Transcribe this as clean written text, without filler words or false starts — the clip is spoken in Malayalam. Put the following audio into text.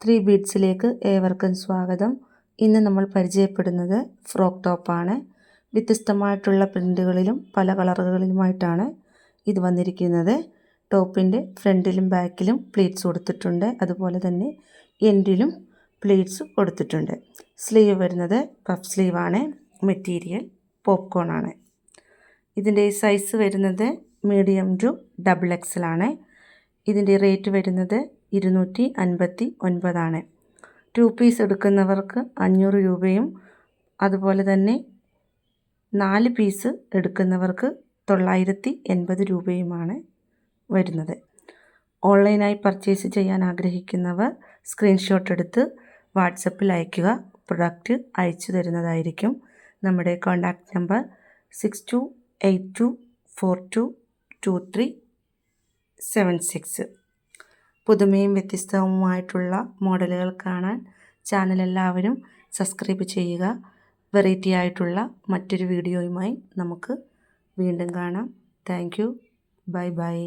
3 ബീഡ്സിലേക്ക് ഏവർക്കും സ്വാഗതം. ഇന്ന് നമ്മൾ പരിചയപ്പെടുന്നത് ഫ്രോക്ക് ടോപ്പാണ്. വ്യത്യസ്തമായിട്ടുള്ള പ്രിൻ്റുകളിലും പല കളറുകളിലുമായിട്ടാണ് ഇത് വന്നിരിക്കുന്നത്. ടോപ്പിൻ്റെ ഫ്രണ്ടിലും ബാക്കിലും പ്ലീറ്റ്സ് കൊടുത്തിട്ടുണ്ട്. അതുപോലെ തന്നെ എൻഡിലും പ്ലീറ്റ്സ് കൊടുത്തിട്ടുണ്ട്. സ്ലീവ് വരുന്നത് പഫ് സ്ലീവാണ്. മെറ്റീരിയൽ പോപ്കോൺ ആണ്. ഇതിൻ്റെ സൈസ് വരുന്നത് മീഡിയം ടു XXL ആണ്. ഇതിൻ്റെ റേറ്റ് വരുന്നത് 259 ആണ്. 2 പീസ് എടുക്കുന്നവർക്ക് 500 രൂപയും അതുപോലെ തന്നെ 4 പീസ് എടുക്കുന്നവർക്ക് 980 രൂപയുമാണ് വരുന്നത്. ഓൺലൈനായി പർച്ചേസ് ചെയ്യാൻ ആഗ്രഹിക്കുന്നവർ സ്ക്രീൻഷോട്ട് എടുത്ത് വാട്സപ്പിൽ അയയ്ക്കുക. പ്രൊഡക്റ്റ് അയച്ചു തരുന്നതായിരിക്കും. നമ്മുടെ കോൺടാക്റ്റ് നമ്പർ 6282422376. പുതുമയും വ്യത്യസ്തവുമായിട്ടുള്ള മോഡലുകൾ കാണാൻ ചാനൽ എല്ലാവരും സബ്സ്ക്രൈബ് ചെയ്യുക. വെറൈറ്റി ആയിട്ടുള്ള മറ്റൊരു വീഡിയോയുമായി നമുക്ക് വീണ്ടും കാണാം. Thank you. Bye bye.